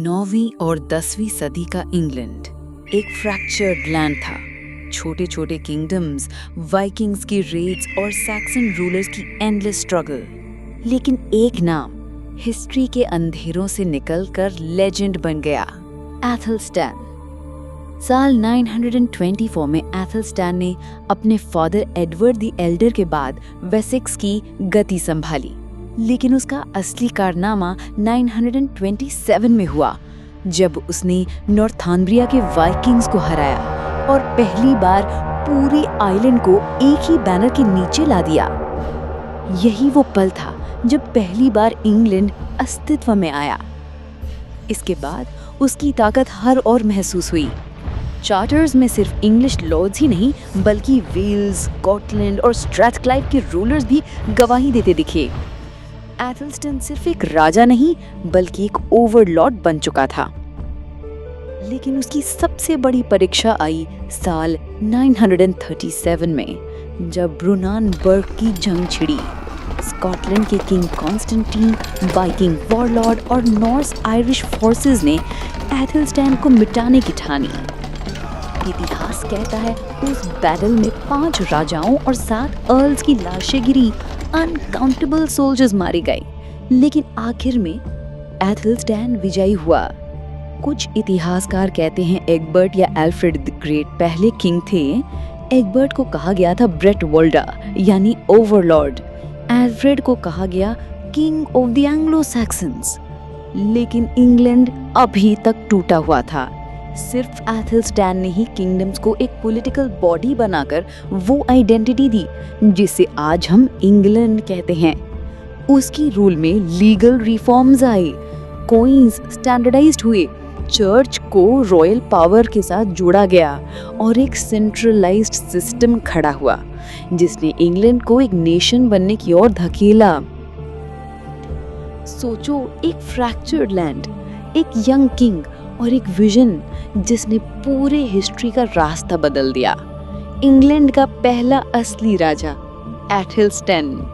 9वीं और 10वीं सदी का इंग्लैंड एक फ्रैक्चर्ड लैंड था। छोटे छोटे किंगडम्स, वाइकिंग्स की रेड्स और सैक्सन रूलर्स की एंडलेस स्ट्रगल। लेकिन एक नाम हिस्ट्री के अंधेरों से निकलकर लेजेंड बन गया, एथलस्टैन। साल 924 में एथलस्टैन ने अपने फादर एडवर्ड द एल्डर के बाद वेसेक्स की गति संभाली। लेकिन उसका असली कारनामा 927 में हुआ, जब उसने नॉर्थम्ब्रिया के वाइकिंग्स को हराया और पहली बार पूरे आइलैंड को एक ही बैनर के नीचे ला दिया। यही वो पल था जब पहली बार इंग्लैंड अस्तित्व में आया। इसके बाद उसकी ताकत हर ओर महसूस हुई। चार्टर्स में सिर्फ इंग्लिश लॉर्ड्स ही नहीं, बल्कि वेल्स, स्कॉटलैंड और स्ट्रैथक्लाइव के रूलर्स भी गवाही देते दिखे। एथलस्टन सिर्फ एक राजा नहीं, बल्कि एक ओवरलॉर्ड बन चुका था। लेकिन उसकी सबसे बड़ी परीक्षा आई साल 937 में, जब ब्रुनानबर्ग की जंग छिड़ी। स्कॉटलैंड के किंग कॉन्स्टेंटीन, वाइकिंग वॉरलॉर्ड और नॉर्स आयरिश फोर्सेस ने एथलस्टैन को मिटाने की ठानी। इतिहास कहता है उस बैटल में 5 राजाओं और 7 अर्ल्स की लाशें गिरी, अनकाउंटेबल सोल्जर्स मारे गए। लेकिन आखिर में एथलस्टैन विजयी हुआ। कुछ इतिहासकार कहते हैं एग्बर्ट या एल्फ्रेड द ग्रेट पहले किंग थे। एग्बर्ट को कहा गया था ब्रेट वोल्डा यानी ओवरलॉर्ड। एल्फ्रेड को कहा गया king of the Anglo Saxons. लेकिन इंग्लैंड अभी तक टूटा हुआ था। सिर्फ एथलस्टैन ने ही किंगडम्स को एक पॉलिटिकल बॉडी बनाकर वो आइडेंटिटी दी जिसे आज हम इंग्लैंड कहते हैं। उसकी रूल में लीगल रिफॉर्म्स आए, कॉइन्स स्टैंडर्डाइज्ड हुए, चर्च को रॉयल पावर के साथ जोड़ा गया और एक सेंट्रलाइज्ड सिस्टम खड़ा हुआ जिसने इंग्लैंड को एक नेशन बनने की ओर धकेला। सोचो, एक फ्रैक्चर्ड लैंड, एक यंग किंग और एक विजन जिसने पूरे हिस्ट्री का रास्ता बदल दिया। इंग्लैंड का पहला असली राजा एथलस्टैन।